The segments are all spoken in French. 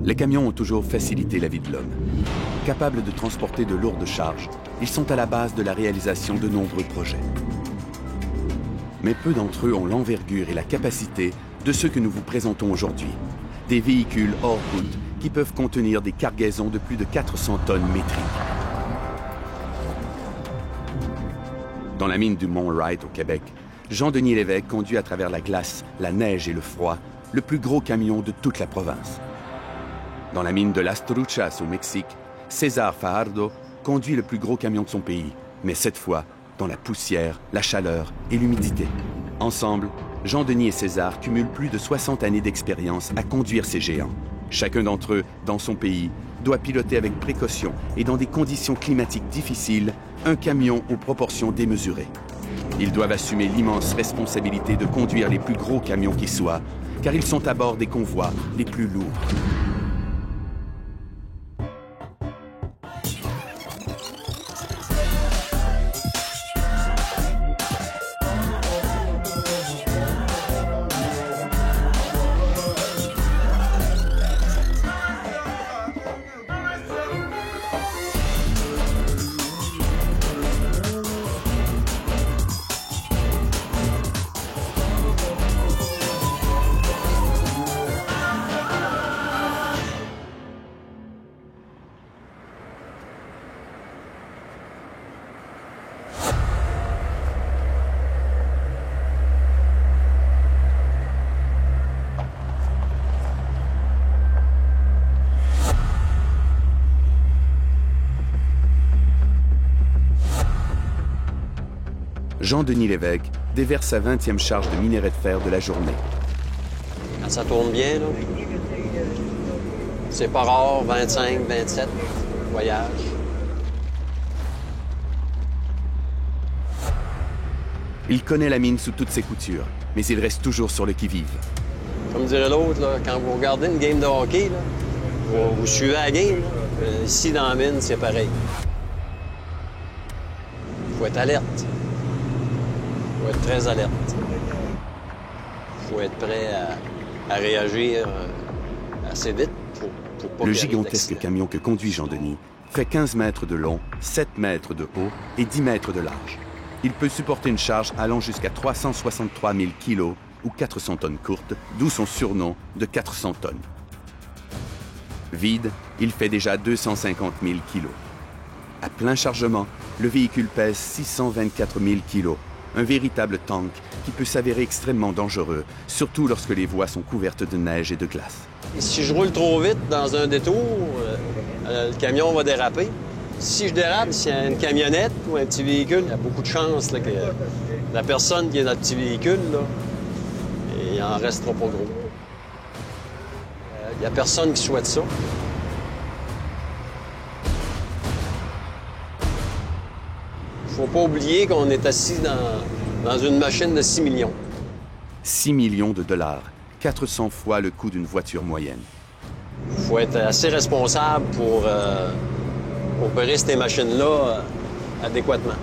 Les camions ont toujours facilité la vie de l'homme. Capables de transporter de lourdes charges, ils sont à la base de la réalisation de nombreux projets. Mais peu d'entre eux ont l'envergure et la capacité de ceux que nous vous présentons aujourd'hui. Des véhicules hors route qui peuvent contenir des cargaisons de plus de 400 tonnes métriques. Dans la mine du Mont Wright au Québec, Jean-Denis Lévesque conduit à travers la glace, la neige et le froid le plus gros camion de toute la province. Dans la mine de Las Truchas au Mexique, César Fajardo conduit le plus gros camion de son pays, mais cette fois dans la poussière, la chaleur et l'humidité. Ensemble, Jean-Denis et César cumulent plus de 60 années d'expérience à conduire ces géants. Chacun d'entre eux, dans son pays, doit piloter avec précaution et dans des conditions climatiques difficiles, un camion aux proportions démesurées. Ils doivent assumer l'immense responsabilité de conduire les plus gros camions qui soient, car ils sont à bord des convois les plus lourds. Jean-Denis Lévesque déverse sa 20e charge de minerai de fer de la journée. Quand ça tourne bien, là, c'est pas rare, 25, 27 voyages. Il connaît la mine sous toutes ses coutures, mais il reste toujours sur le qui-vive. Comme dirait l'autre, là, quand vous regardez une game de hockey, là, vous suivez la game. Là. Ici, dans la mine, c'est pareil. Il faut être alerte. Il faut être très alerte. Il faut être prêt à réagir assez vite pour pas Le qu'il arrive gigantesque d'accident. camion que conduit Jean-Denis fait 15 mètres de long, 7 mètres de haut et 10 mètres de large. Il peut supporter une charge allant jusqu'à 363 000 kilos ou 400 tonnes courtes, d'où son surnom de 400 tonnes. Vide, il fait déjà 250 000 kilos. À plein chargement, le véhicule pèse 624 000 kilos, un véritable tank qui peut s'avérer extrêmement dangereux, surtout lorsque les voies sont couvertes de neige et de glace. Et si je roule trop vite dans un détour, le camion va déraper. Si je dérape, s'il y a une camionnette ou un petit véhicule, il y a beaucoup de chances là, que la personne qui est dans le petit véhicule, là, il en restera pas gros. Il n'y a personne qui souhaite ça. Faut pas oublier qu'on est assis dans une machine de 6 millions. 6 millions de dollars, 400 fois le coût d'une voiture moyenne. Il faut être assez responsable pour opérer ces machines-là adéquatement.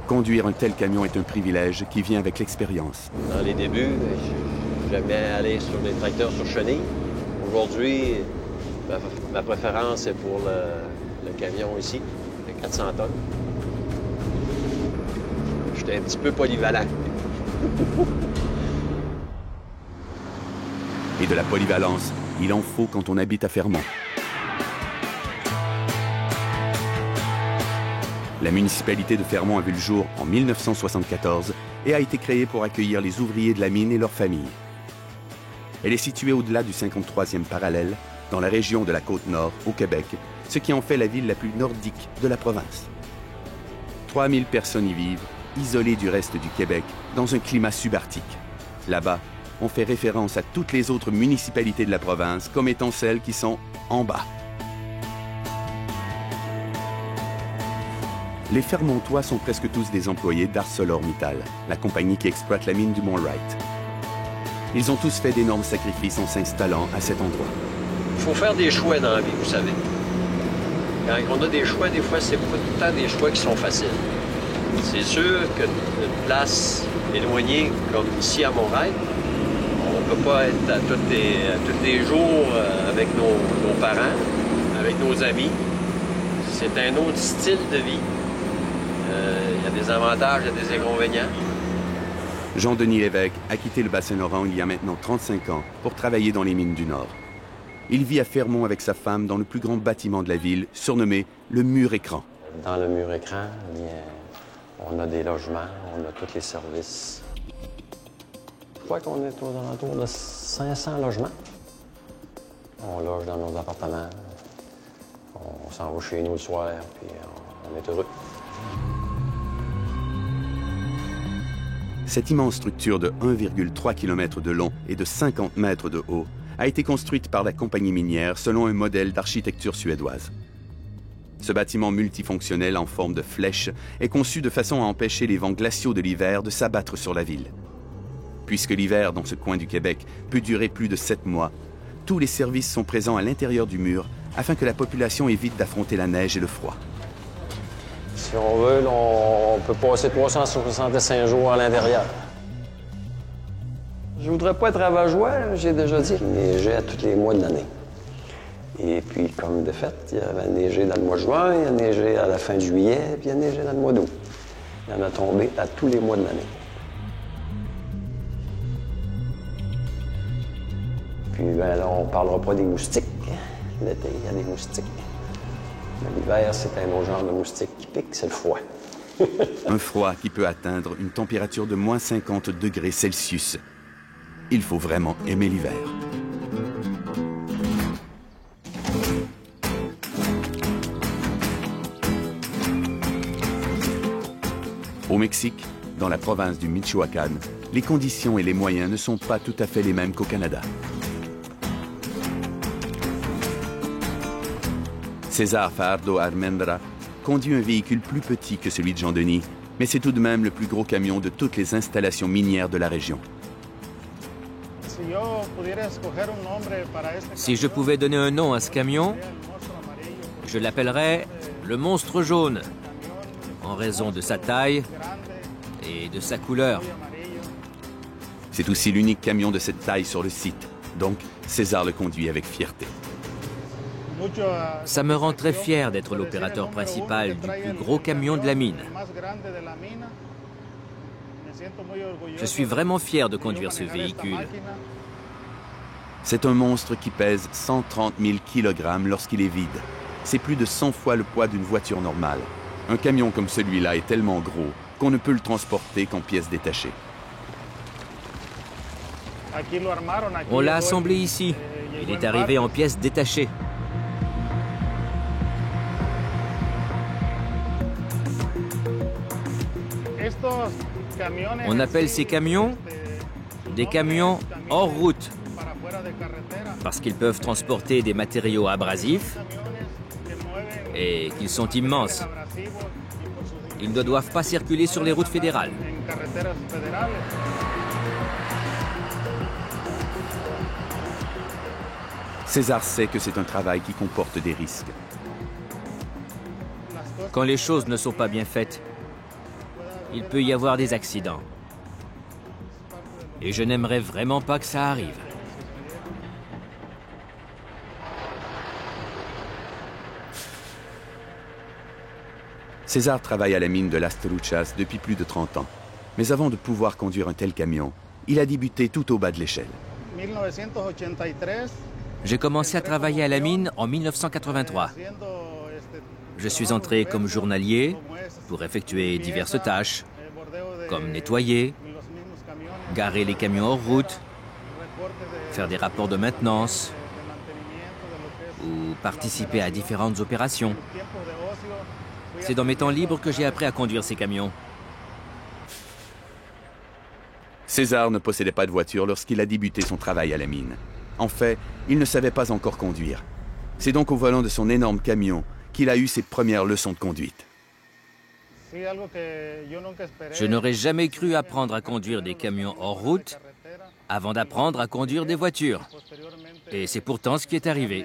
Conduire un tel camion est un privilège qui vient avec l'expérience. Dans les débuts, j'aimais aller sur des tracteurs sur chenille. Aujourd'hui, ma préférence est pour le camion ici, de 400 tonnes. J'étais un petit peu polyvalent. Et de la polyvalence, il en faut quand on habite à Fermont. La municipalité de Fermont a vu le jour en 1974 et a été créée pour accueillir les ouvriers de la mine et leurs familles. Elle est située au-delà du 53e parallèle, dans la région de la Côte-Nord, au Québec, ce qui en fait la ville la plus nordique de la province. 3000 personnes y vivent, isolées du reste du Québec, dans un climat subarctique. Là-bas, on fait référence à toutes les autres municipalités de la province comme étant celles qui sont en bas. Les Fermontois sont presque tous des employés d'ArcelorMittal, la compagnie qui exploite la mine du Mont Wright. Ils ont tous fait d'énormes sacrifices en s'installant à cet endroit. Il faut faire des choix dans la vie, vous savez. Quand on a des choix, des fois, c'est pas tout le temps des choix qui sont faciles. C'est sûr qu'une place éloignée comme ici à Montréal, on ne peut pas être à tous les jours avec nos parents, avec nos amis. C'est un autre style de vie. Il y a des avantages et des inconvénients. Jean-Denis Lévesque a quitté le Bas-Saint-Laurent il y a maintenant 35 ans pour travailler dans les mines du Nord. Il vit à Fermont avec sa femme dans le plus grand bâtiment de la ville, surnommé le Mur Écran. Dans le Mur Écran, on a des logements, on a tous les services. Je crois qu'on est aux alentours de 500 logements. On loge dans nos appartements. On s'en va chez nous le soir, puis on est heureux. Cette immense structure de 1,3 km de long et de 50 mètres de haut a été construite par la compagnie minière selon un modèle d'architecture suédoise. Ce bâtiment multifonctionnel en forme de flèche est conçu de façon à empêcher les vents glaciaux de l'hiver de s'abattre sur la ville. Puisque l'hiver dans ce coin du Québec peut durer plus de 7 mois, tous les services sont présents à l'intérieur du mur afin que la population évite d'affronter la neige et le froid. Si on veut, là, on peut passer 365 jours à l'intérieur. Je voudrais pas être ravageois, j'ai déjà dit. Il neigeait à tous les mois de l'année. Et puis, comme de fait, il y avait neigé dans le mois de juin, il y a neigé à la fin de juillet, puis il y a neigé dans le mois d'août. Il y en a tombé à tous les mois de l'année. Puis, ben, là, on parlera pas des moustiques. L'été, il y a des moustiques. L'hiver, c'est un autre genre de moustique qui pique, c'est le froid. Un froid qui peut atteindre une température de moins 50 degrés Celsius. Il faut vraiment aimer l'hiver. Au Mexique, dans la province du Michoacán, les conditions et les moyens ne sont pas tout à fait les mêmes qu'au Canada. César Fajardo Almendra conduit un véhicule plus petit que celui de Jean-Denis, mais c'est tout de même le plus gros camion de toutes les installations minières de la région. Si je pouvais donner un nom à ce camion, je l'appellerais le monstre jaune, en raison de sa taille et de sa couleur. C'est aussi l'unique camion de cette taille sur le site, donc César le conduit avec fierté. Ça me rend très fier d'être l'opérateur principal du plus gros camion de la mine. Je suis vraiment fier de conduire ce véhicule. C'est un monstre qui pèse 130 000 kg lorsqu'il est vide. C'est plus de 100 fois le poids d'une voiture normale. Un camion comme celui-là est tellement gros qu'on ne peut le transporter qu'en pièces détachées. On l'a assemblé ici. Il est arrivé en pièces détachées. On appelle ces camions des camions hors route parce qu'ils peuvent transporter des matériaux abrasifs et qu'ils sont immenses. Ils ne doivent pas circuler sur les routes fédérales. César sait que c'est un travail qui comporte des risques. Quand les choses ne sont pas bien faites, il peut y avoir des accidents. Et je n'aimerais vraiment pas que ça arrive. César travaille à la mine de Las Truchas depuis plus de 30 ans. Mais avant de pouvoir conduire un tel camion, il a débuté tout au bas de l'échelle. J'ai commencé à travailler à la mine en 1983. Je suis entré comme journalier pour effectuer diverses tâches, comme nettoyer, garer les camions hors route, faire des rapports de maintenance ou participer à différentes opérations. C'est dans mes temps libres que j'ai appris à conduire ces camions. César ne possédait pas de voiture lorsqu'il a débuté son travail à la mine. En fait, il ne savait pas encore conduire. C'est donc au volant de son énorme camion qu'il a eu ses premières leçons de conduite. Je n'aurais jamais cru apprendre à conduire des camions hors route avant d'apprendre à conduire des voitures. Et c'est pourtant ce qui est arrivé.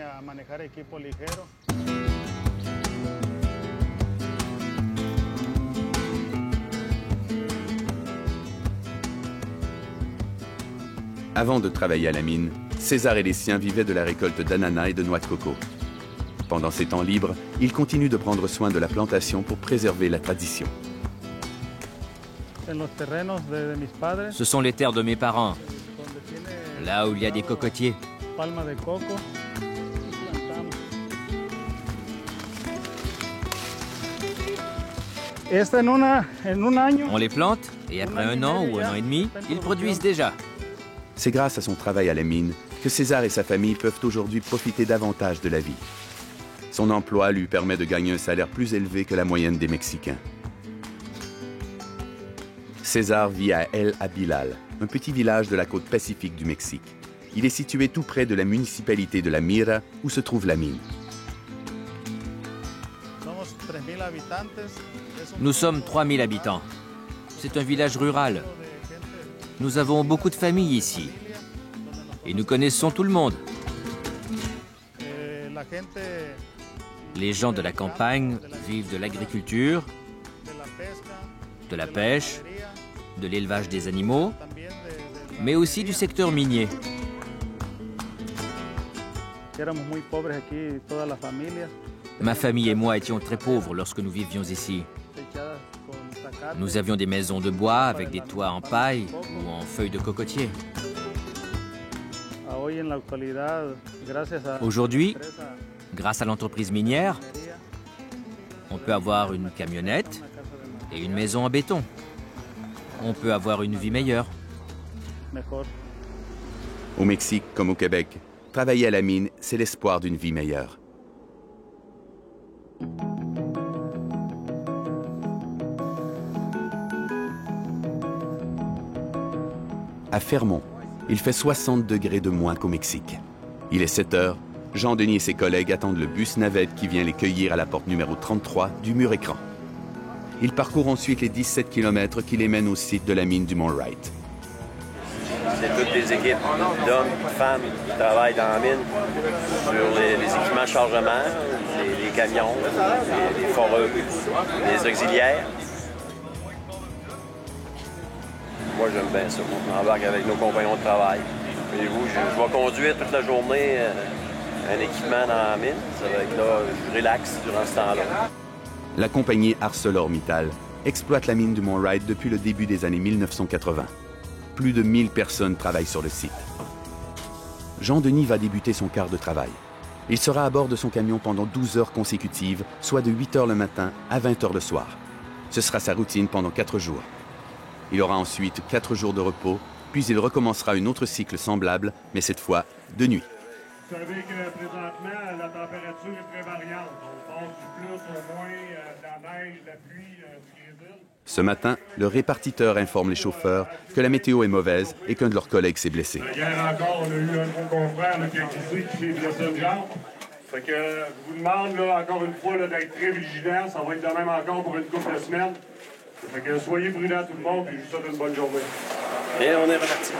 Avant de travailler à la mine, César et les siens vivaient de la récolte d'ananas et de noix de coco. Pendant ses temps libres, il continue de prendre soin de la plantation pour préserver la tradition. Ce sont les terres de mes parents, là où il y a des cocotiers. On les plante et après un an ou un an et demi, ils produisent déjà. C'est grâce à son travail à la mine que César et sa famille peuvent aujourd'hui profiter davantage de la vie. Son emploi lui permet de gagner un salaire plus élevé que la moyenne des Mexicains. César vit à El Abilal, un petit village de la côte pacifique du Mexique. Il est situé tout près de la municipalité de La Mira, où se trouve la mine. Nous sommes 3000 habitants. C'est un village rural. Nous avons beaucoup de familles ici. Et nous connaissons tout le monde. Les gens de la campagne vivent de l'agriculture, de la pêche, de l'élevage des animaux, mais aussi du secteur minier. Ma famille et moi étions très pauvres lorsque nous vivions ici. Nous avions des maisons de bois avec des toits en paille ou en feuilles de cocotier. Aujourd'hui, grâce à l'entreprise minière, on peut avoir une camionnette et une maison en béton. On peut avoir une vie meilleure. Au Mexique comme au Québec, travailler à la mine, c'est l'espoir d'une vie meilleure. À Fermont, il fait 60 degrés de moins qu'au Mexique. Il est 7 heures, Jean-Denis et ses collègues attendent le bus navette qui vient les cueillir à la porte numéro 33 du Mur-Écran. Ils parcourent ensuite les 17 km qui les mènent au site de la mine du Mont Wright. C'est toutes des équipes d'hommes et de femmes qui travaillent dans la mine sur les équipements de chargement, les camions, les foreux, les auxiliaires. Moi, j'aime bien ça. On embarque avec nos compagnons de travail. Et vous, je vais conduire toute la journée un équipement dans la mine. Ça va être là, je relaxe durant ce temps-là. La compagnie ArcelorMittal exploite la mine du Mont Wright depuis le début des années 1980. Plus de 1000 personnes travaillent sur le site. Jean-Denis va débuter son quart de travail. Il sera à bord de son camion pendant 12 heures consécutives, soit de 8 heures le matin à 20 heures le soir. Ce sera sa routine pendant 4 jours. Il aura ensuite 4 jours de repos, puis il recommencera un autre cycle semblable, mais cette fois de nuit. Vous savez que présentement, la température est très variante. On passe du plus au moins, de la neige, de la pluie, du grésil. Ce matin, le répartiteur informe les chauffeurs que la météo est mauvaise et qu'un de leurs collègues s'est blessé. Hier encore, on a eu un de nos confrères qui a glissé, qui s'est blessé une jambe. Fait que je vous demande là, encore une fois là, d'être très vigilants. Ça va être de même encore pour une couple de semaines. Fait que soyez prudents tout le monde et je vous souhaite une bonne journée. Et on est reparti.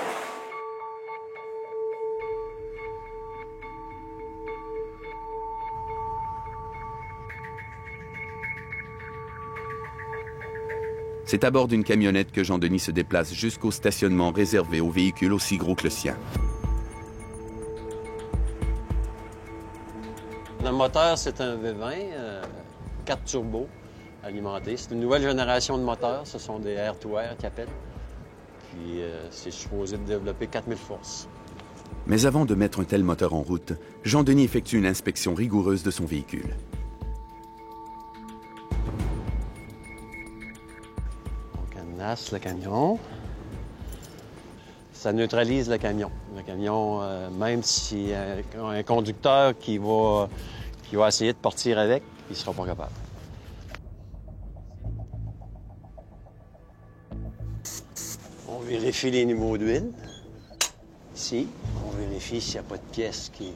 C'est à bord d'une camionnette que Jean-Denis se déplace jusqu'au stationnement réservé aux véhicules aussi gros que le sien. Le moteur, c'est un V20, 4 turbos alimentés. C'est une nouvelle génération de moteurs. Ce sont des air-to-air qui appellent. Puis c'est supposé de développer 4000 forces. Mais avant de mettre un tel moteur en route, Jean-Denis effectue une inspection rigoureuse de son véhicule. Le camion. Ça neutralise le camion. Le camion, même s'il y a un conducteur qui va essayer de partir avec, il ne sera pas capable. On vérifie les niveaux d'huile. Ici, on vérifie s'il n'y a pas de pièce qui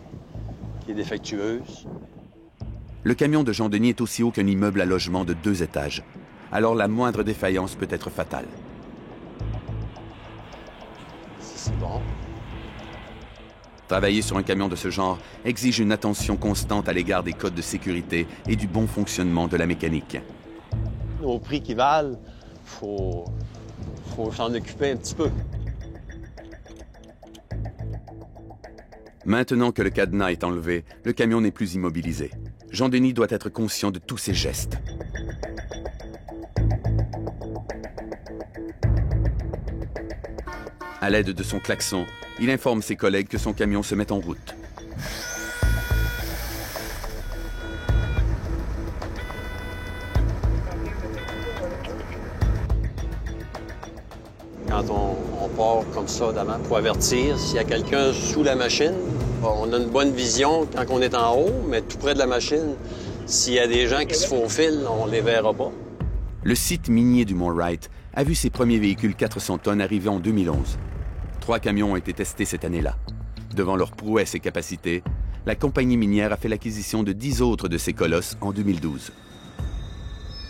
est défectueuse. Le camion de Jean-Denis est aussi haut qu'un immeuble à logement de 2 étages. Alors la moindre défaillance peut être fatale. C'est bon. Travailler sur un camion de ce genre exige une attention constante à l'égard des codes de sécurité et du bon fonctionnement de la mécanique. Au prix qu'ils valent, faut s'en occuper un petit peu. Maintenant que le cadenas est enlevé, le camion n'est plus immobilisé. Jean-Denis doit être conscient de tous ses gestes. À l'aide de son klaxon, il informe ses collègues que son camion se met en route. Quand on part comme ça d'avant pour avertir s'il y a quelqu'un sous la machine, on a une bonne vision quand on est en haut, mais tout près de la machine, s'il y a des gens qui se faufilent, on ne les verra pas. Le site minier du Mont Wright a vu ses premiers véhicules 400 tonnes arriver en 2011. 3 camions ont été testés cette année-là. Devant leur prouesse et capacité, la compagnie minière a fait l'acquisition de 10 autres de ces colosses en 2012.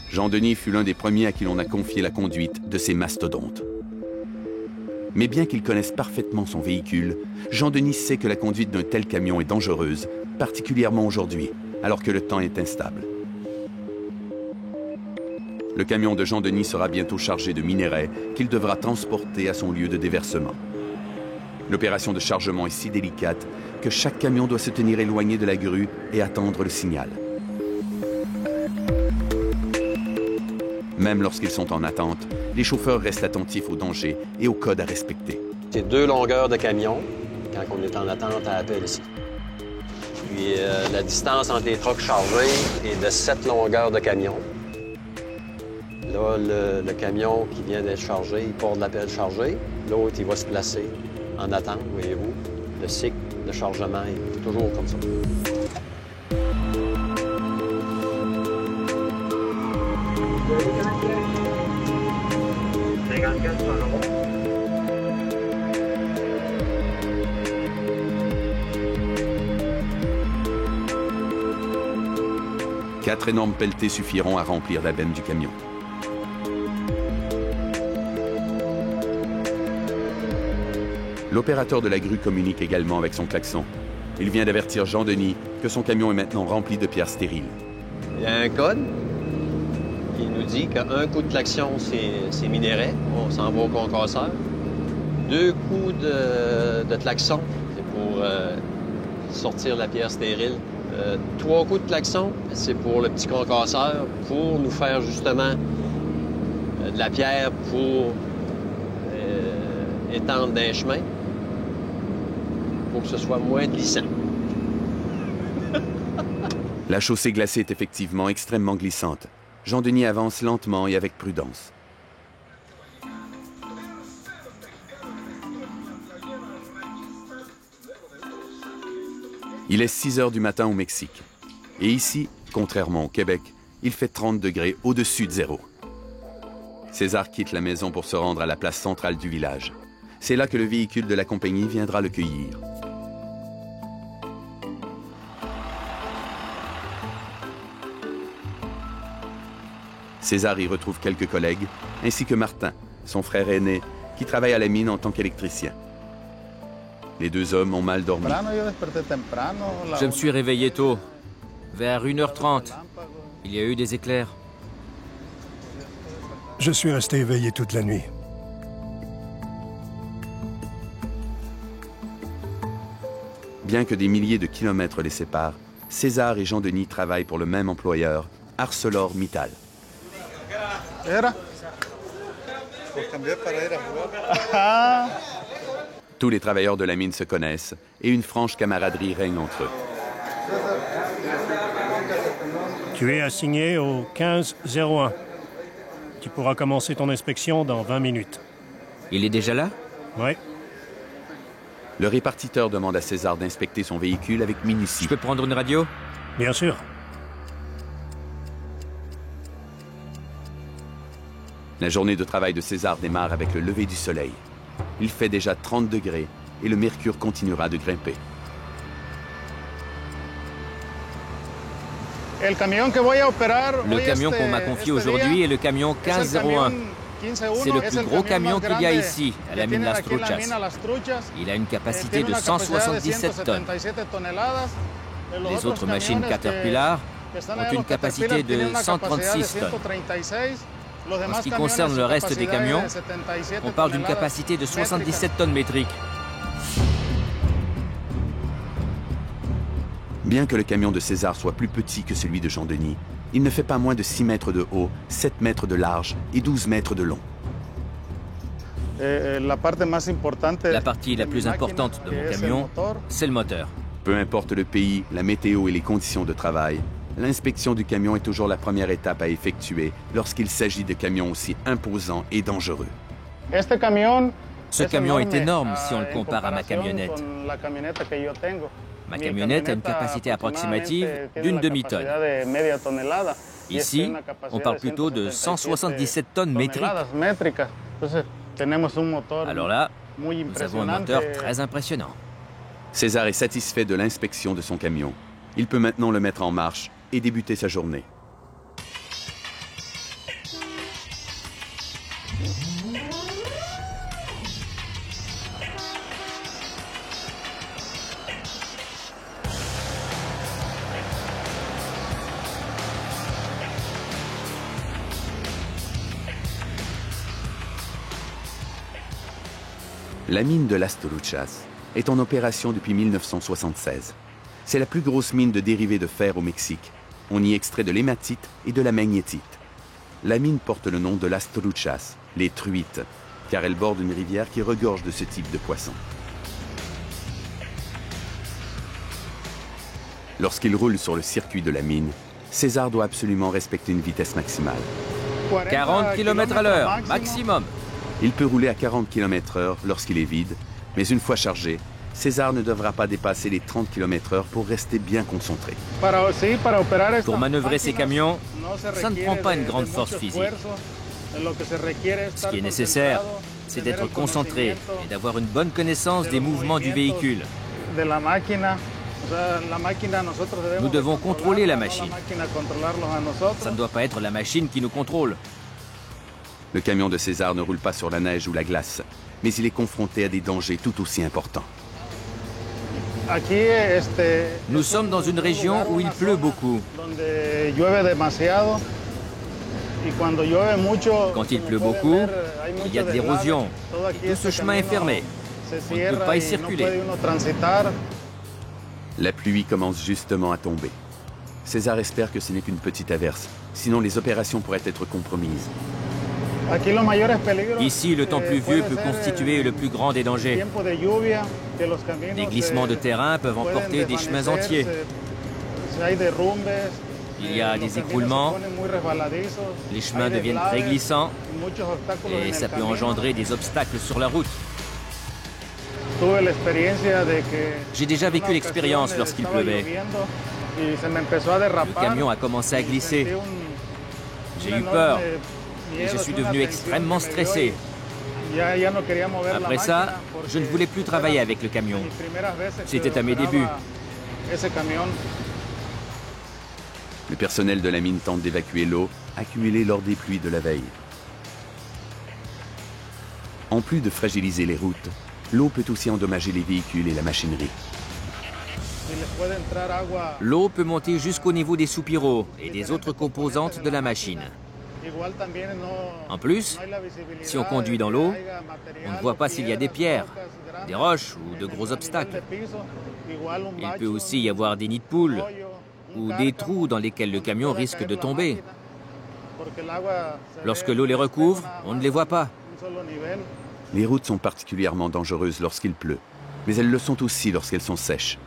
Jean-Denis fut l'un des premiers à qui l'on a confié la conduite de ces mastodontes. Mais bien qu'il connaisse parfaitement son véhicule, Jean-Denis sait que la conduite d'un tel camion est dangereuse, particulièrement aujourd'hui, alors que le temps est instable. Le camion de Jean-Denis sera bientôt chargé de minerais qu'il devra transporter à son lieu de déversement. L'opération de chargement est si délicate que chaque camion doit se tenir éloigné de la grue et attendre le signal. Même lorsqu'ils sont en attente, les chauffeurs restent attentifs aux dangers et aux codes à respecter. C'est 2 longueurs de camion quand on est en attente à appel ici. Puis la distance entre les trucks chargés est de 7 longueurs de camion. Là, le camion qui vient d'être chargé, il part de l'appel chargé. L'autre, il va se placer en attente, voyez-vous. Le cycle de chargement est toujours comme ça. Quatre énormes pelletés suffiront à remplir la benne du camion. L'opérateur de la grue communique également avec son klaxon. Il vient d'avertir Jean-Denis que son camion est maintenant rempli de pierres stériles. Il y a un code qui nous dit qu'un coup de klaxon, c'est minerai. On s'en va au concasseur. 2 coups de klaxon, c'est pour sortir la pierre stérile. 3 coups de klaxon, c'est pour le petit concasseur, pour nous faire justement de la pierre pour étendre d'un chemin, pour que ce soit moins glissant. La chaussée glacée est effectivement extrêmement glissante. Jean-Denis avance lentement et avec prudence. Il est 6 heures du matin au Mexique. Et ici, contrairement au Québec, il fait 30 degrés au-dessus de zéro. César quitte la maison pour se rendre à la place centrale du village. C'est là que le véhicule de la compagnie viendra le cueillir. César y retrouve quelques collègues, ainsi que Martin, son frère aîné, qui travaille à la mine en tant qu'électricien. Les 2 hommes ont mal dormi. Je me suis réveillé tôt, vers 1h30. Il y a eu des éclairs. Je suis resté éveillé toute la nuit. Bien que des milliers de kilomètres les séparent, César et Jean-Denis travaillent pour le même employeur, ArcelorMittal. Tous les travailleurs de la mine se connaissent et une franche camaraderie règne entre eux. Tu es assigné au 1501. Tu pourras commencer ton inspection dans 20 minutes. Il est déjà là? Oui. Le répartiteur demande à César d'inspecter son véhicule avec minutie. Je peux prendre une radio? Bien sûr. La journée de travail de César démarre avec le lever du soleil. Il fait déjà 30 degrés et le mercure continuera de grimper. Le camion qu'on m'a confié aujourd'hui est le camion 1501. C'est le plus gros camion qu'il y a ici, à la mine Las Truchas. Il a une capacité de 177 tonnes. Les autres machines Caterpillar ont une capacité de 136 tonnes. En ce qui concerne le reste des camions, on parle d'une capacité de 77 tonnes métriques. Bien que le camion de César soit plus petit que celui de Jean-Denis, il ne fait pas moins de 6 mètres de haut, 7 mètres de large et 12 mètres de long. La partie la plus importante de mon camion, c'est le moteur. Peu importe le pays, la météo et les conditions de travail, l'inspection du camion est toujours la première étape à effectuer lorsqu'il s'agit de camions aussi imposants et dangereux. Ce camion est énorme si on le compare à ma camionnette. Ma camionnette a une capacité approximative d'une demi-tonne. Ici, on parle plutôt de 177 tonnes métriques. Alors là, nous avons un moteur très impressionnant. César est satisfait de l'inspection de son camion. Il peut maintenant le mettre en marche et débuter sa journée. La mine de Las Truchas est en opération depuis 1976. C'est la plus grosse mine de dérivés de fer au Mexique. On y extrait de l'hématite et de la magnétite. La mine porte le nom de Las Truchas, les truites, car elle borde une rivière qui regorge de ce type de poisson. Lorsqu'il roule sur le circuit de la mine, César doit absolument respecter une vitesse maximale. 40 km à l'heure, maximum. Il peut rouler à 40 km/h lorsqu'il est vide, mais une fois chargé, César ne devra pas dépasser les 30 km/h pour rester bien concentré. Pour manœuvrer ces camions, ça ne prend pas une grande force physique. Ce qui est nécessaire, c'est d'être concentré et d'avoir une bonne connaissance des mouvements du véhicule. Nous devons contrôler la machine. Ça ne doit pas être la machine qui nous contrôle. Le camion de César ne roule pas sur la neige ou la glace, mais il est confronté à des dangers tout aussi importants. Nous sommes dans une région où il pleut beaucoup. Quand il pleut beaucoup, il y a de l'érosion. Tout ce chemin est fermé. On ne peut pas y circuler. La pluie commence justement à tomber. César espère que ce n'est qu'une petite averse, sinon les opérations pourraient être compromises. Ici, le temps pluvieux peut constituer le plus grand des dangers. Les glissements de terrain peuvent emporter des chemins entiers. Il y a des écroulements, les chemins deviennent très glissants et ça peut engendrer des obstacles sur la route. J'ai déjà vécu l'expérience lorsqu'il pleuvait. Le camion a commencé à glisser. J'ai eu peur et je suis devenu extrêmement stressé. Après ça, je ne voulais plus travailler avec le camion. C'était à mes débuts. Le personnel de la mine tente d'évacuer l'eau accumulée lors des pluies de la veille. En plus de fragiliser les routes, l'eau peut aussi endommager les véhicules et la machinerie. L'eau peut monter jusqu'au niveau des soupiraux et des autres composantes de la machine. En plus, si on conduit dans l'eau, on ne voit pas s'il y a des pierres, des roches ou de gros obstacles. Il peut aussi y avoir des nids de poules ou des trous dans lesquels le camion risque de tomber. Lorsque l'eau les recouvre, on ne les voit pas. Les routes sont particulièrement dangereuses lorsqu'il pleut, mais elles le sont aussi lorsqu'elles sont sèches.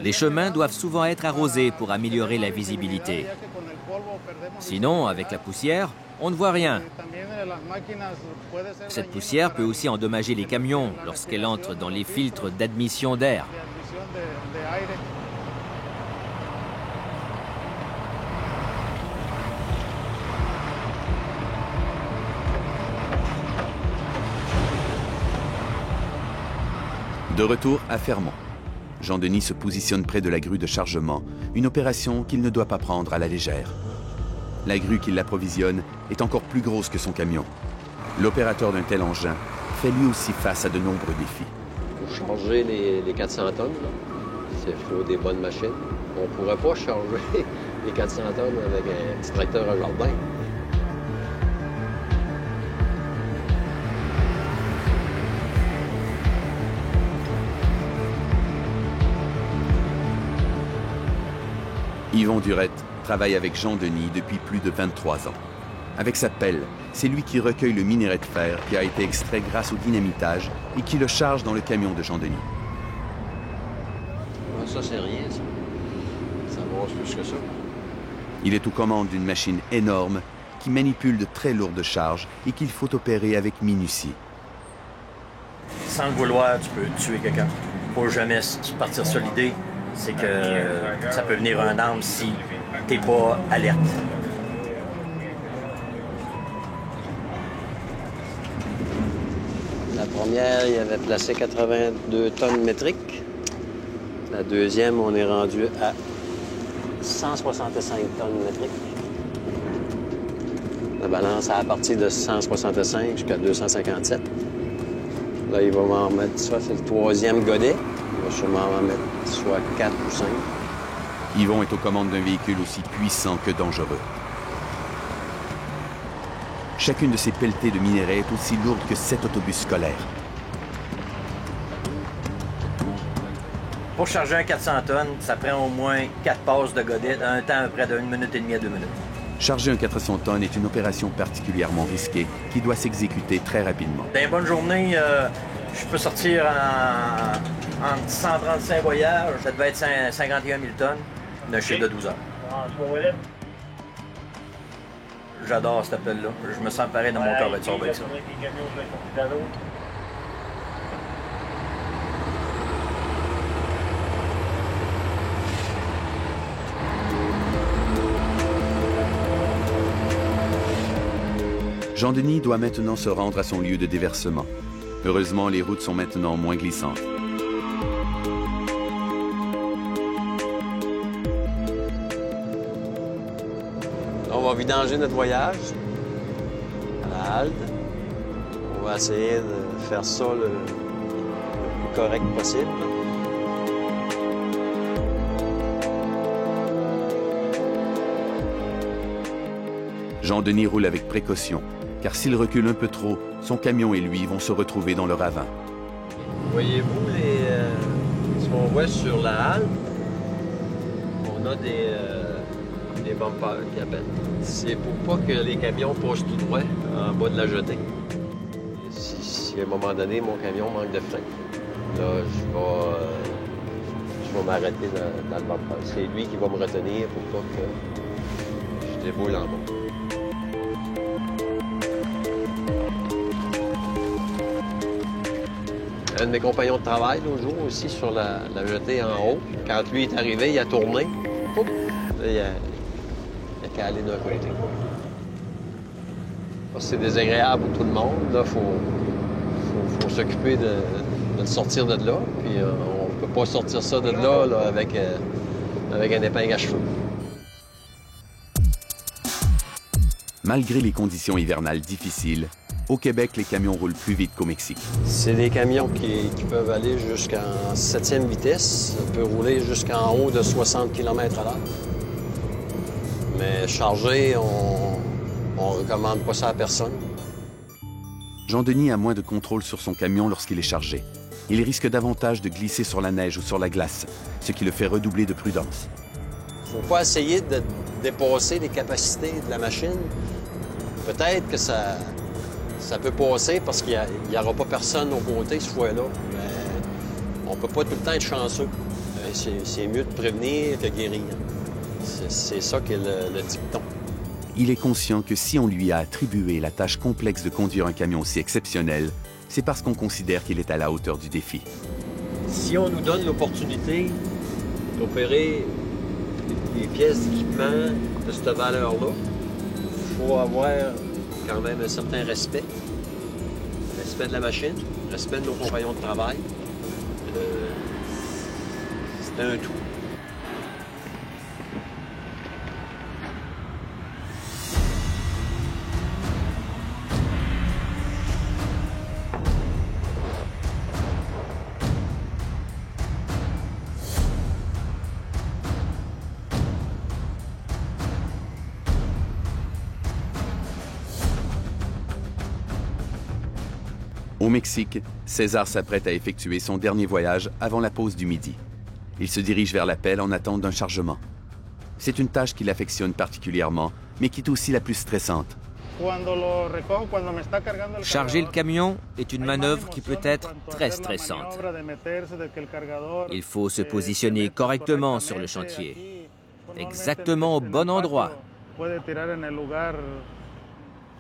Les chemins doivent souvent être arrosés pour améliorer la visibilité. Sinon, avec la poussière, on ne voit rien. Cette poussière peut aussi endommager les camions lorsqu'elle entre dans les filtres d'admission d'air. De retour à Fermont, Jean-Denis se positionne près de la grue de chargement, une opération qu'il ne doit pas prendre à la légère. La grue qui l'approvisionne est encore plus grosse que son camion. L'opérateur d'un tel engin fait lui aussi face à de nombreux défis. Pour charger les 400 tonnes, il faut des bonnes machines. On ne pourrait pas charger les 400 tonnes avec un petit tracteur à jardin. Yvon Durette travaille avec Jean Denis depuis plus de 23 ans. Avec sa pelle, c'est lui qui recueille le minerai de fer qui a été extrait grâce au dynamitage et qui le charge dans le camion de Jean Denis. Ça, c'est rien, ça. Ça brosse plus que ça. Il est aux commandes d'une machine énorme qui manipule de très lourdes charges et qu'il faut opérer avec minutie. Sans le vouloir, tu peux tuer quelqu'un. Faut jamais partir sur l'idée, c'est que ça peut venir un arme si t'es pas alerte. La première, il avait placé 82 tonnes métriques. La deuxième, on est rendu à 165 tonnes métriques. La balance à partir de 165 jusqu'à 257. Là, il va m'en mettre ça, c'est le troisième godet. Il va sûrement m'en mettre soit 4 ou 5. Yvon est aux commandes d'un véhicule aussi puissant que dangereux. Chacune de ces pelletées de minerais est aussi lourde que 7 autobus scolaires. Pour charger un 400 tonnes, ça prend au moins 4 passes de godet, un temps à peu près de 1 minute et demie à 2 minutes. Charger un 400 tonnes est une opération particulièrement risquée qui doit s'exécuter très rapidement. Dans une bonne journée, je peux sortir en 135 voyages. Ça devait être 51 000 tonnes d'un chiffre de 12 heures. J'adore cet appel-là. Je me sens pareil dans mon corps de sortir avec ça. Jean Denis doit maintenant se rendre à son lieu de déversement. Heureusement, les routes sont maintenant moins glissantes. On va vidanger notre voyage à la halte. On va essayer de faire ça le plus correct possible. Jean Denis roule avec précaution, car s'il recule un peu trop, son camion et lui vont se retrouver dans le ravin. Voyez-vous, ce qu'on voit sur la halte, on a des bumpers qui appellent. C'est pour pas que les camions passent tout droit en bas de la jetée. Si à un moment donné, mon camion manque de frein, là, je vais m'arrêter dans le bumper. C'est lui qui va me retenir pour pas que je déboule en bas. Un de mes compagnons de travail, l'autre jour, aussi, sur la jetée en haut. Quand lui est arrivé, il a tourné. Oups, là, il a calé d'un côté. C'est désagréable pour tout le monde. Il faut s'occuper de le sortir de là. Puis on ne peut pas sortir ça de là, avec un épingle à cheveux. Malgré les conditions hivernales difficiles, au Québec, les camions roulent plus vite qu'au Mexique. C'est des camions qui peuvent aller jusqu'en 7e vitesse. Ça peut rouler jusqu'en haut de 60 km/h. Mais charger, on ne recommande pas ça à personne. Jean Denis a moins de contrôle sur son camion lorsqu'il est chargé. Il risque davantage de glisser sur la neige ou sur la glace, ce qui le fait redoubler de prudence. Il ne faut pas essayer de dépasser les capacités de la machine. Peut-être que ça peut passer parce qu'il n'y aura pas personne au côté ce fois-là. Mais on ne peut pas tout le temps être chanceux. C'est mieux de prévenir que guérir. C'est ça qui est le dicton. Il est conscient que si on lui a attribué la tâche complexe de conduire un camion aussi exceptionnel, c'est parce qu'on considère qu'il est à la hauteur du défi. Si on nous donne l'opportunité d'opérer les pièces d'équipement de cette valeur-là, il faut avoir quand même un certain respect. Respect de la machine, respect de nos compagnons de travail. C'est un tout. Au Mexique, César s'apprête à effectuer son dernier voyage avant la pause du midi. Il se dirige vers la pelle en attente d'un chargement. C'est une tâche qu'il affectionne particulièrement, mais qui est aussi la plus stressante. Charger le camion est une manœuvre qui peut être très stressante. Il faut se positionner correctement sur le chantier, exactement au bon endroit.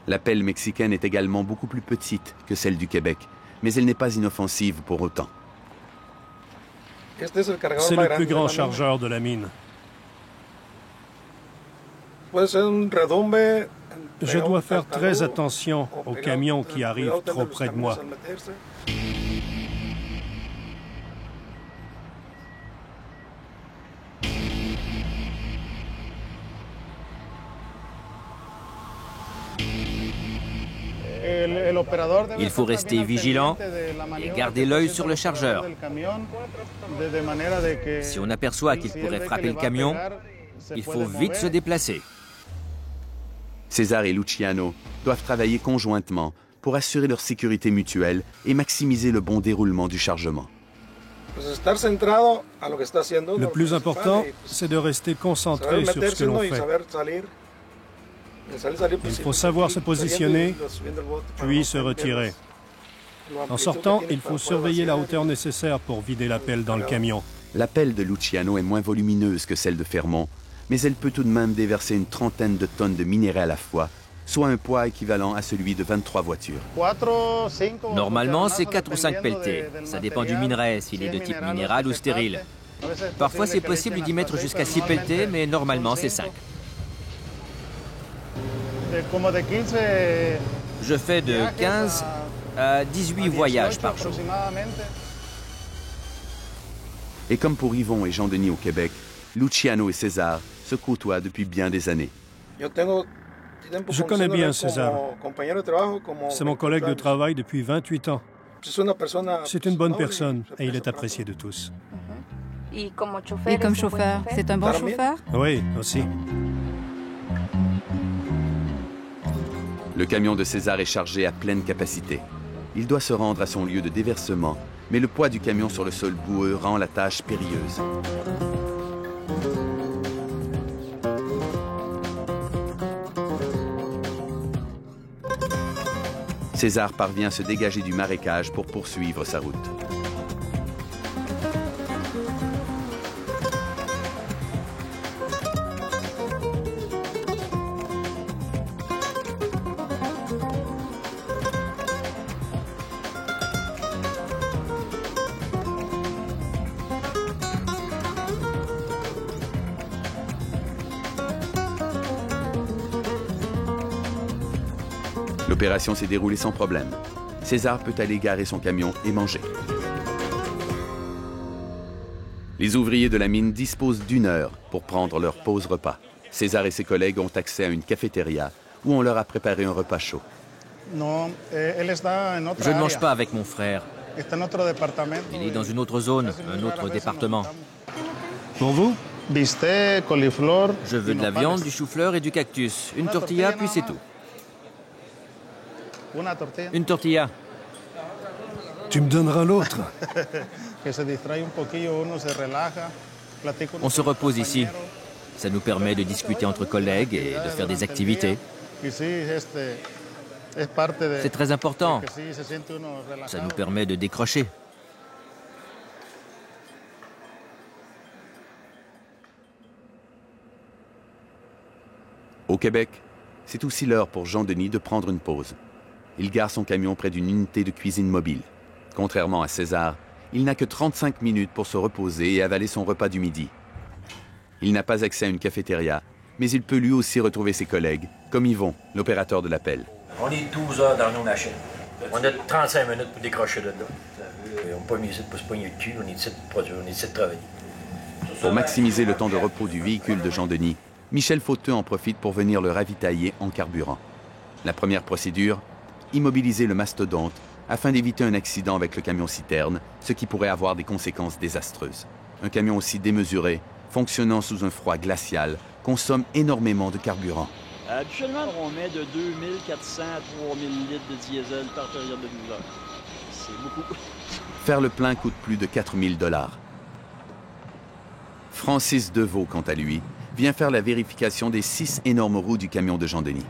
La pelle mexicaine est également beaucoup plus petite que celle du Québec, mais elle n'est pas inoffensive pour autant. C'est le plus grand chargeur de la mine. Je dois faire très attention aux camions qui arrivent trop près de moi. Il faut rester vigilant et garder l'œil sur le chargeur. Si on aperçoit qu'il pourrait frapper le camion, il faut vite se déplacer. César et Luciano doivent travailler conjointement pour assurer leur sécurité mutuelle et maximiser le bon déroulement du chargement. Le plus important, c'est de rester concentré sur ce que l'on fait. Il faut savoir se positionner, puis se retirer. En sortant, il faut surveiller la hauteur nécessaire pour vider la pelle dans le camion. La pelle de Luciano est moins volumineuse que celle de Fermont, mais elle peut tout de même déverser une trentaine de tonnes de minerais à la fois, soit un poids équivalent à celui de 23 voitures. Normalement, c'est 4 ou 5 pelletés. Ça dépend du minerai, s'il est de type minéral ou stérile. Parfois, c'est possible d'y mettre jusqu'à 6 pelletés, mais normalement, c'est 5. Je fais de 15 à 18 voyages par jour. Et comme pour Yvon et Jean-Denis au Québec, Luciano et César se côtoient depuis bien des années. Je connais bien César. C'est mon collègue de travail depuis 28 ans. C'est une bonne personne et il est apprécié de tous. Et comme chauffeur, c'est un bon chauffeur? Oui, aussi. Le camion de César est chargé à pleine capacité. Il doit se rendre à son lieu de déversement, mais le poids du camion sur le sol boueux rend la tâche périlleuse. César parvient à se dégager du marécage pour poursuivre sa route. L'opération s'est déroulée sans problème. César peut aller garer son camion et manger. Les ouvriers de la mine disposent d'1 heure pour prendre leur pause repas. César et ses collègues ont accès à une cafétéria où on leur a préparé un repas chaud. Je ne mange pas avec mon frère. Il est dans une autre zone, un autre département. Pour vous? Je veux de la viande, du chou-fleur et du cactus. Une tortilla, puis c'est tout. Une tortilla. Tu me donneras l'autre. On se repose ici. Ça nous permet de discuter entre collègues et de faire des activités. C'est très important. Ça nous permet de décrocher. Au Québec, c'est aussi l'heure pour Jean-Denis de prendre une pause. Il gare son camion près d'une unité de cuisine mobile. Contrairement à César, il n'a que 35 minutes pour se reposer et avaler son repas du midi. Il n'a pas accès à une cafétéria, mais il peut lui aussi retrouver ses collègues, comme Yvon, l'opérateur de l'appel. On est 12 heures dans nos machines. On a 35 minutes pour décrocher de là. On n'est pas mis ici pour se pogner le cul, on est ici de produire, on est ici de travailler. Pour maximiser le temps de repos du véhicule de Jean-Denis, Michel Fauteux en profite pour venir le ravitailler en carburant. La première procédure, immobiliser le mastodonte afin d'éviter un accident avec le camion-citerne, ce qui pourrait avoir des conséquences désastreuses. Un camion aussi démesuré, fonctionnant sous un froid glacial, consomme énormément de carburant. Habituellement, on met de 2400 à 3000 litres de diesel par période de 12 heures. C'est beaucoup. Faire le plein coûte plus de 4000 $. Francis Deveau, quant à lui, vient faire la vérification des 6 énormes roues du camion de Jean-Denis.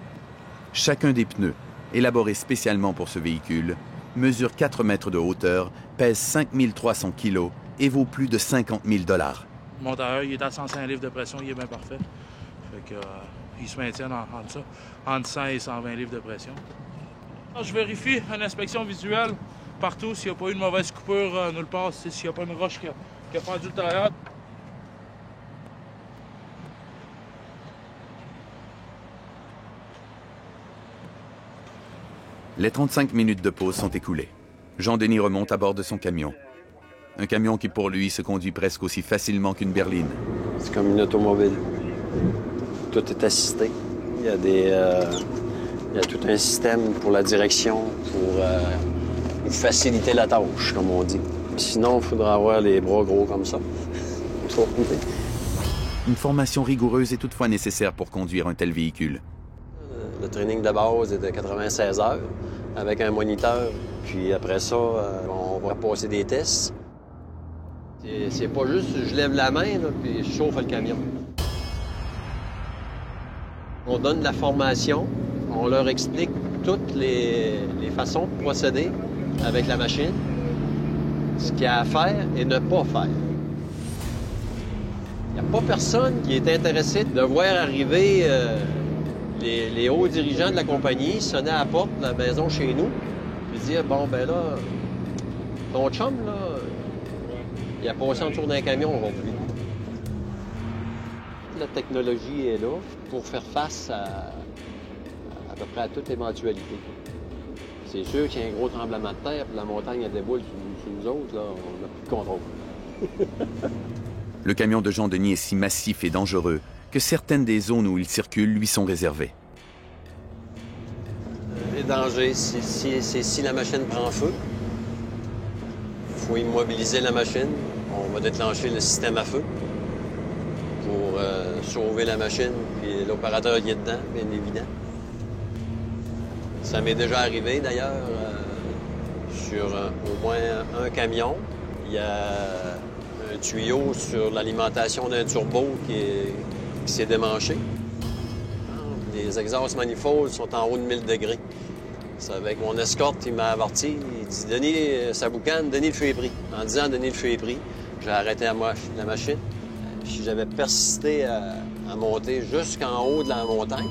Chacun des pneus, élaborés spécialement pour ce véhicule, mesure 4 mètres de hauteur, pèse 5 300 kilos et vaut plus de 50 000 $. Mon tailleur, il est à 105 livres de pression, il est bien parfait. Fait que, il se maintient entre ça, entre 100 et 120 livres de pression. Je vérifie une inspection visuelle partout s'il n'y a pas eu de mauvaise coupure nulle part, s'il n'y a pas une roche qui a fendu le tailleur. Les 35 minutes de pause sont écoulées. Jean-Denis remonte à bord de son camion. Un camion qui, pour lui, se conduit presque aussi facilement qu'une berline. C'est comme une automobile. Tout est assisté. Il y a tout un système pour la direction, pour faciliter la tâche, comme on dit. Sinon, il faudra avoir les bras gros comme ça. Une formation rigoureuse est toutefois nécessaire pour conduire un tel véhicule. Le training de base est de 96 heures avec un moniteur. Puis après ça, on va passer des tests. C'est pas juste je lève la main là, puis je chauffe le camion. On donne de la formation, on leur explique toutes les façons de procéder avec la machine, ce qu'il y a à faire et ne pas faire. Il n'y a pas personne qui est intéressé de voir arriver les hauts dirigeants de la compagnie sonner à la porte de la maison chez nous et dire, bon, ben là, ton chum, là, il a passé en dessous d'un camion aujourd'hui. La technologie est là pour faire face à peu près à toute éventualité. C'est sûr qu'il y a un gros tremblement de terre, puis la montagne elle déboule sur nous autres, là, on n'a plus de contrôle. Le camion de Jean-Denis est si massif et dangereux que certaines des zones où il circule lui sont réservées. Les dangers, c'est si la machine prend feu. Il faut immobiliser la machine. On va déclencher le système à feu pour sauver la machine. Puis l'opérateur y est dedans, bien évident. Ça m'est déjà arrivé d'ailleurs sur au moins un camion. Il y a un tuyau sur l'alimentation d'un turbo qui s'est démanché. Les exhausts manifolds sont en haut de 1000 degrés. C'est avec mon escorte, il m'a averti. Il dit « Denis, ça boucane, Denis, le feu est pris. » En disant « Denis, le feu est pris », j'ai arrêté la machine. Si j'avais persisté à monter jusqu'en haut de la montagne,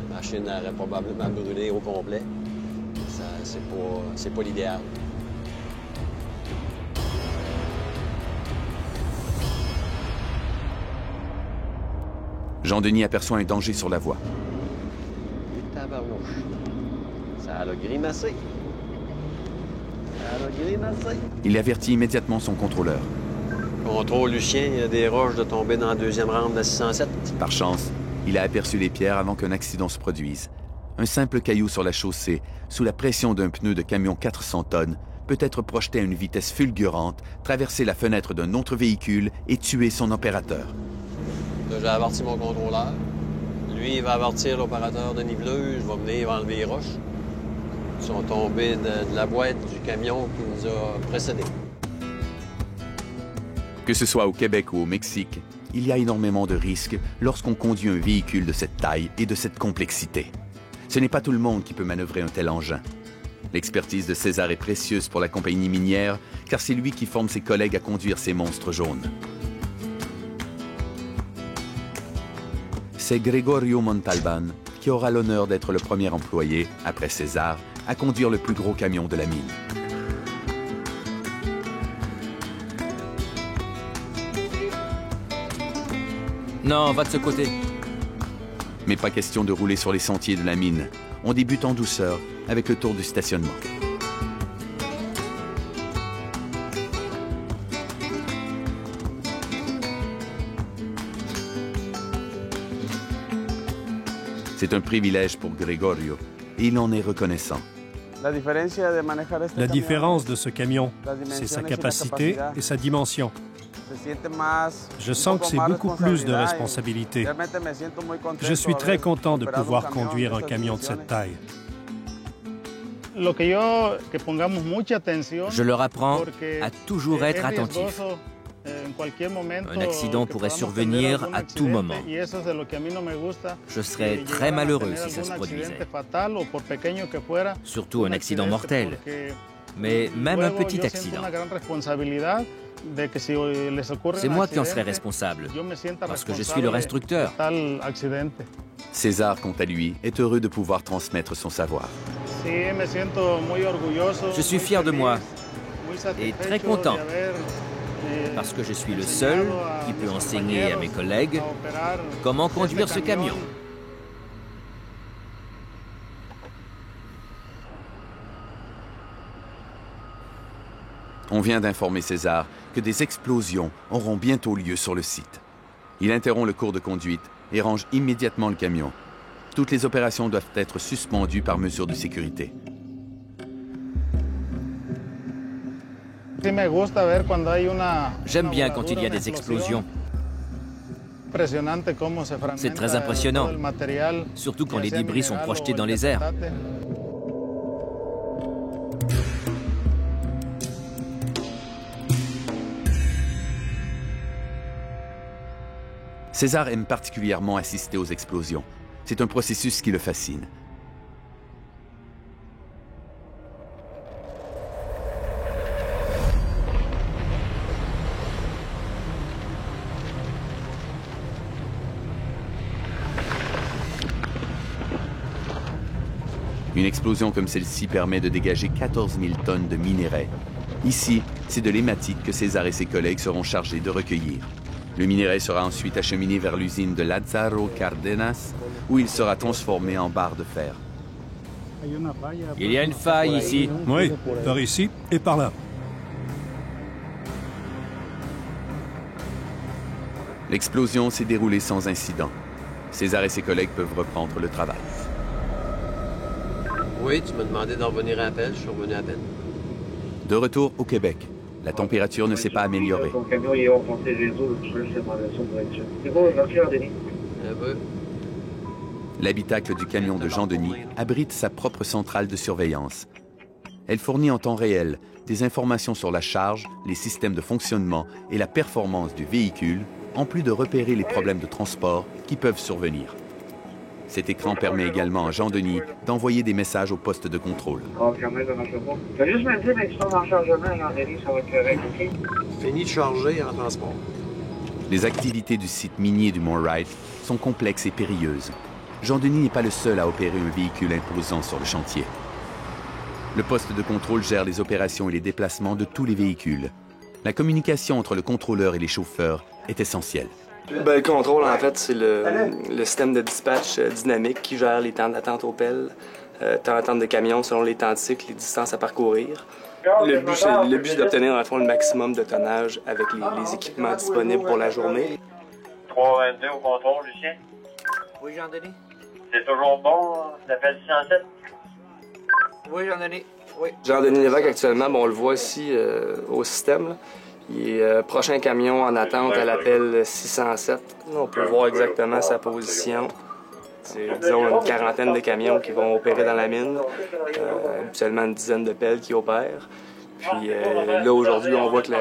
la machine aurait probablement brûlé au complet. C'est pas l'idéal. Jean-Denis aperçoit un danger sur la voie. Tabarnouche. Ça a grimacé. Ça a grimacé. Il avertit immédiatement son contrôleur. Contrôle, Lucien, il y a des roches de tomber dans la deuxième rampe de la 607. Par chance, il a aperçu les pierres avant qu'un accident se produise. Un simple caillou sur la chaussée, sous la pression d'un pneu de camion 400 tonnes, peut être projeté à une vitesse fulgurante, traverser la fenêtre d'un autre véhicule et tuer son opérateur. Là, j'ai averti mon contrôleur. Lui, il va avertir l'opérateur de niveleuse, va venir, il va enlever les roches. Ils sont tombés de la boîte du camion qui nous a précédés. Que ce soit au Québec ou au Mexique, il y a énormément de risques lorsqu'on conduit un véhicule de cette taille et de cette complexité. Ce n'est pas tout le monde qui peut manœuvrer un tel engin. L'expertise de César est précieuse pour la compagnie minière, car c'est lui qui forme ses collègues à conduire ces monstres jaunes. C'est Gregorio Montalban qui aura l'honneur d'être le premier employé, après César, à conduire le plus gros camion de la mine. Non, va de ce côté. Mais pas question de rouler sur les sentiers de la mine. On débute en douceur avec le tour du stationnement. C'est un privilège pour Gregorio et il en est reconnaissant. La différence de ce camion, c'est sa capacité et sa dimension. Je sens que c'est beaucoup plus de responsabilité. Je suis très content de pouvoir conduire un camion de cette taille. Je leur apprends à toujours être attentifs. Un accident pourrait survenir à tout moment. Je serais très malheureux si ça se produisait. Surtout un accident mortel. Mais même un petit accident. C'est moi qui en serais responsable, parce que je suis leur instructeur. César, quant à lui, est heureux de pouvoir transmettre son savoir. Je suis fier de moi et très content, parce que je suis le seul qui peut enseigner à mes collègues comment conduire ce camion. On vient d'informer César que des explosions auront bientôt lieu sur le site. Il interrompt le cours de conduite et range immédiatement le camion. Toutes les opérations doivent être suspendues par mesure de sécurité. J'aime bien quand il y a des explosions. C'est très impressionnant, surtout quand les débris sont projetés dans les airs. César aime particulièrement assister aux explosions. C'est un processus qui le fascine. Une explosion comme celle-ci permet de dégager 14 000 tonnes de minerais. Ici, c'est de l'hématite que César et ses collègues seront chargés de recueillir. Le minerai sera ensuite acheminé vers l'usine de Lázaro Cárdenas, où il sera transformé en barre de fer. Il y a une faille ici. Oui, par ici et par là. L'explosion s'est déroulée sans incident. César et ses collègues peuvent reprendre le travail. Oui, tu m'as demandé d'en revenir à appel, je suis revenu à peine. De retour au Québec, la température ne s'est pas améliorée. L'habitacle du camion de Jean-Denis abrite sa propre centrale de surveillance. Elle fournit en temps réel des informations sur la charge, les systèmes de fonctionnement et la performance du véhicule, en plus de repérer les problèmes de transport qui peuvent survenir. Cet écran permet également à Jean-Denis d'envoyer des messages au poste de contrôle. Fini de charger en transport. Les activités du site minier du Mont Wright sont complexes et périlleuses. Jean-Denis n'est pas le seul à opérer un véhicule imposant sur le chantier. Le poste de contrôle gère les opérations et les déplacements de tous les véhicules. La communication entre le contrôleur et les chauffeurs est essentielle. Le contrôle, en fait, c'est le système de dispatch dynamique qui gère les temps d'attente au pelle, temps d'attente de camion selon les temps de cycle, les distances à parcourir. Le but, c'est d'obtenir, dans le fond, le maximum de tonnage avec les équipements disponibles pour la journée. 322 au contrôle, Lucien. Oui, Jean-Denis. C'est toujours bon, l'appel 607? Oui, Jean-Denis. Oui. Jean-Denis Lévesque, actuellement, on le voit ici au système, là. Il est prochain camion en attente à l'appel 607. On peut voir exactement sa position. C'est, disons, une quarantaine de camions qui vont opérer dans la mine. Habituellement, une dizaine de pelles qui opèrent. Puis là, aujourd'hui, on voit que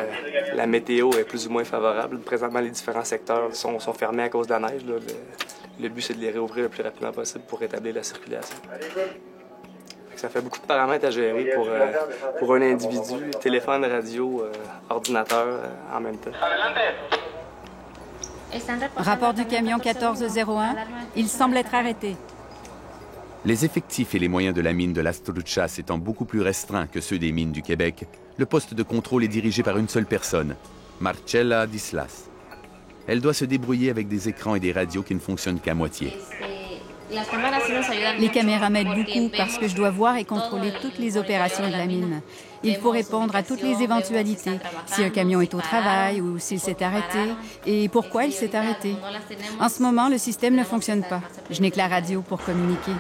la météo est plus ou moins favorable. Présentement, les différents secteurs sont fermés à cause de la neige. Là. Le but, c'est de les réouvrir le plus rapidement possible pour rétablir la circulation. Ça fait beaucoup de paramètres à gérer pour un individu, téléphone, radio, ordinateur en même temps. Rapport du camion 1401, il semble être arrêté. Les effectifs et les moyens de la mine de Las Truchas étant beaucoup plus restreints que ceux des mines du Québec, le poste de contrôle est dirigé par une seule personne, Marcella Dislas. Elle doit se débrouiller avec des écrans et des radios qui ne fonctionnent qu'à moitié. Les caméras m'aident beaucoup parce que je dois voir et contrôler toutes les opérations de la mine. Il faut répondre à toutes les éventualités, si un camion est au travail ou s'il s'est arrêté et pourquoi il s'est arrêté. En ce moment, le système ne fonctionne pas. Je n'ai que la radio pour communiquer.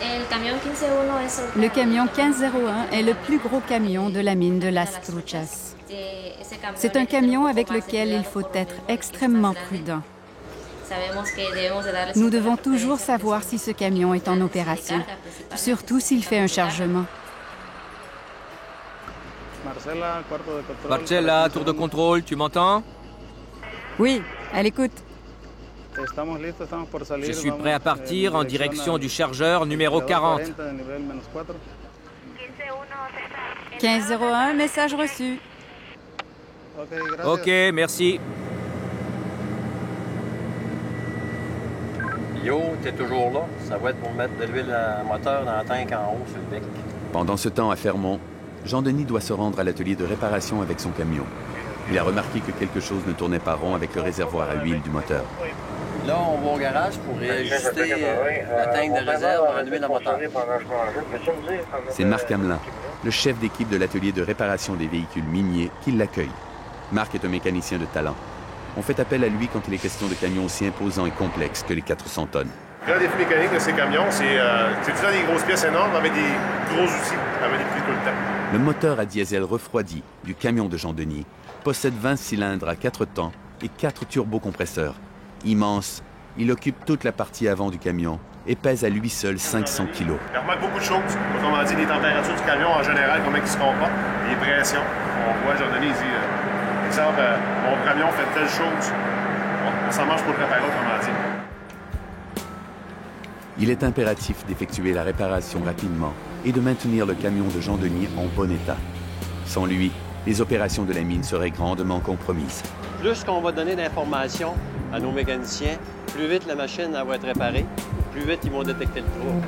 Le camion 1501 est le plus gros camion de la mine de Las Truchas. C'est un camion avec lequel il faut être extrêmement prudent. Nous devons toujours savoir si ce camion est en opération, surtout s'il fait un chargement. Marcella, tour de contrôle, tu m'entends? Oui, à l'écoute. Je suis prêt à partir en direction du chargeur numéro 40. 1501, message reçu. Ok, merci. Yo, t'es toujours là? Ça va être pour mettre de l'huile à moteur dans le tank en haut sur le bec. Pendant ce temps, à Fermont, Jean-Denis doit se rendre à l'atelier de réparation avec son camion. Il a remarqué que quelque chose ne tournait pas rond avec le réservoir à huile du moteur. Là, on va au garage pour réajuster la tank de réserve en huile à moteur. C'est Marc Hamelin, le chef d'équipe de l'atelier de réparation des véhicules miniers, qui l'accueille. Marc est un mécanicien de talent. On fait appel à lui quand il est question de camions aussi imposants et complexes que les 400 tonnes. Le grand défi mécanique de ces camions, c'est tout le temps des grosses pièces énormes avec des gros outils à manipuler tout le temps. Le moteur à diesel refroidi du camion de Jean-Denis possède 20 cylindres à 4 temps et 4 turbocompresseurs. Immense, il occupe toute la partie avant du camion et pèse à lui seul 500 kg. Il remarque beaucoup de choses. Autrement dit, les températures du camion en général, comment il se comporte, les pressions. On voit, Jean-Denis, il dit, exemple, mon camion fait telle chose, on s'en mange pour le préparer, autrement dit. Il est impératif d'effectuer la réparation rapidement et de maintenir le camion de Jean-Denis en bon état. Sans lui, les opérations de la mine seraient grandement compromises. Plus qu'on va donner d'informations à nos mécaniciens, plus vite la machine elle va être réparée, plus vite ils vont détecter le trouble.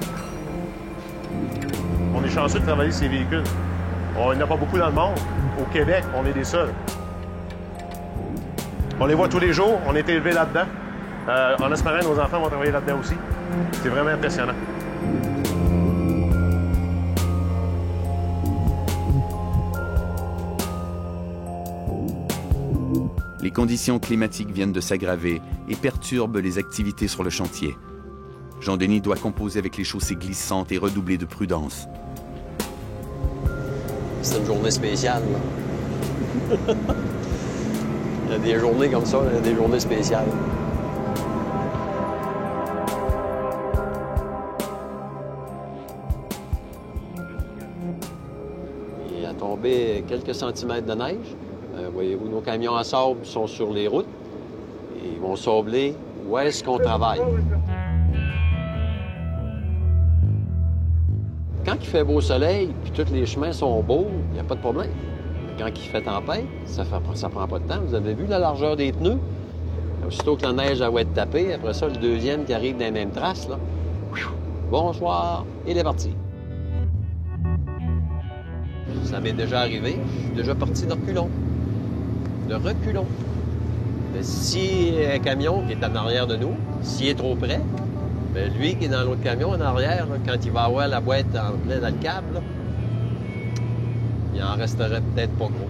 On est chanceux de travailler ces véhicules. Il n'y en a pas beaucoup dans le monde. Au Québec, on est des seuls. On les voit tous les jours, on est élevés là-dedans. En espérant, nos enfants vont travailler là-dedans aussi. C'est vraiment impressionnant. Les conditions climatiques viennent de s'aggraver et perturbent les activités sur le chantier. Jean-Denis doit composer avec les chaussées glissantes et redoubler de prudence. C'est une journée spéciale, là. Il y a des journées comme ça, il y a des journées spéciales. Il a tombé quelques centimètres de neige. Voyez-vous, nos camions à sable sont sur les routes. Et ils vont sabler où est-ce qu'on travaille. Quand il fait beau soleil, puis tous les chemins sont beaux, il n'y a pas de problème. Mais quand il fait tempête, ça prend pas de temps. Vous avez vu la largeur des pneus? Aussitôt que la neige va être tapée, après ça, le deuxième qui arrive dans les mêmes traces, là. Bonsoir, il est parti. Ça m'est déjà arrivé. Je suis déjà parti de reculons. De reculons. Si un camion qui est en arrière de nous, s'il est trop près, bien, lui qui est dans l'autre camion en arrière, là, quand il va avoir la boîte en plein dans le câble, là, il en resterait peut-être pas gros.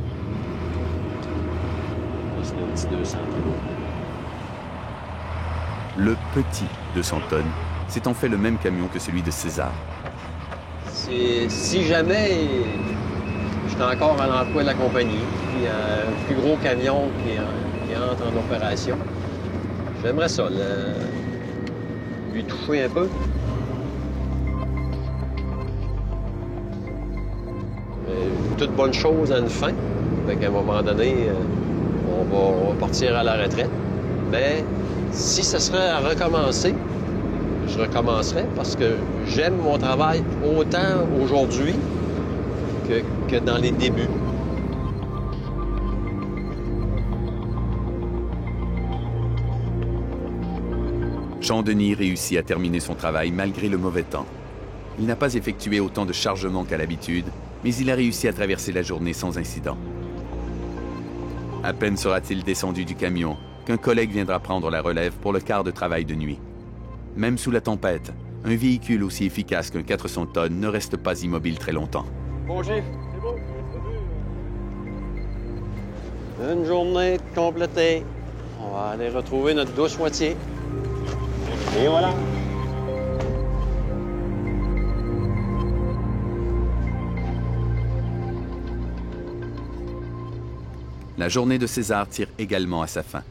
C'est le petit 200 kg. Le petit 200 tonnes, c'est en fait le même camion que celui de César. Si jamais j'étais encore à l'emploi de la compagnie, puis un plus gros camion qui entre en opération, j'aimerais ça, lui toucher un peu. Toute bonne chose a une fin. Fait qu'à un moment donné, on va partir à la retraite. Mais si ce serait à recommencer, je recommencerais parce que j'aime mon travail autant aujourd'hui que dans les débuts. Jean-Denis réussit à terminer son travail malgré le mauvais temps. Il n'a pas effectué autant de chargements qu'à l'habitude, mais il a réussi à traverser la journée sans incident. À peine sera-t-il descendu du camion qu'un collègue viendra prendre la relève pour le quart de travail de nuit. Même sous la tempête, un véhicule aussi efficace qu'un 400 tonnes ne reste pas immobile très longtemps. Bon chiffre, c'est bon. Une journée complétée. On va aller retrouver notre douce moitié. Et voilà. La journée de César tire également à sa fin.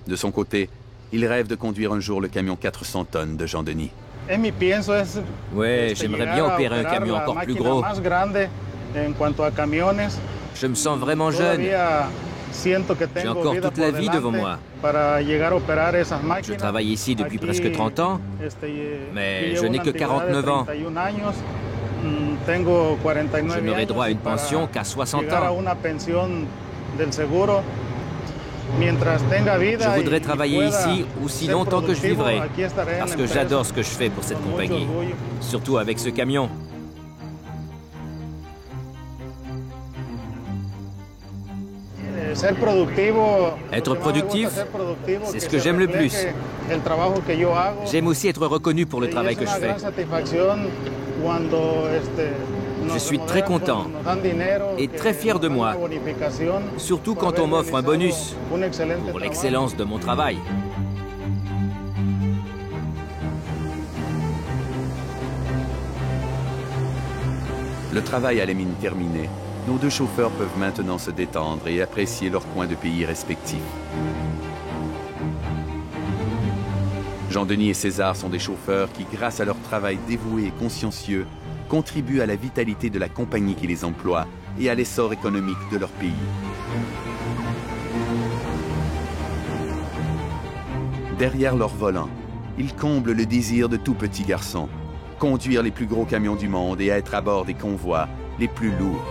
De son côté, il rêve de conduire un jour le camion 400 tonnes de Jean-Denis. Ouais, j'aimerais bien opérer un camion encore plus gros. Je me sens vraiment jeune. J'ai encore toute la vie devant moi. Je travaille ici depuis presque 30 ans, mais je n'ai que 49 ans. Je n'aurai droit à une pension qu'à 60 ans. Je voudrais travailler ici aussi longtemps que je vivrai, parce que j'adore ce que je fais pour cette compagnie, surtout avec ce camion. Être productif, c'est ce que j'aime le plus. J'aime aussi être reconnu pour le travail que je fais. Je suis très content et très fier de moi, surtout quand on m'offre un bonus pour l'excellence de mon travail. Le travail à la mine terminé, nos deux chauffeurs peuvent maintenant se détendre et apprécier leur coin de pays respectifs. Jean-Denis et César sont des chauffeurs qui, grâce à leur travail dévoué et consciencieux, contribuent à la vitalité de la compagnie qui les emploie et à l'essor économique de leur pays. Derrière leur volant, ils comblent le désir de tout petit garçon, conduire les plus gros camions du monde et être à bord des convois les plus lourds.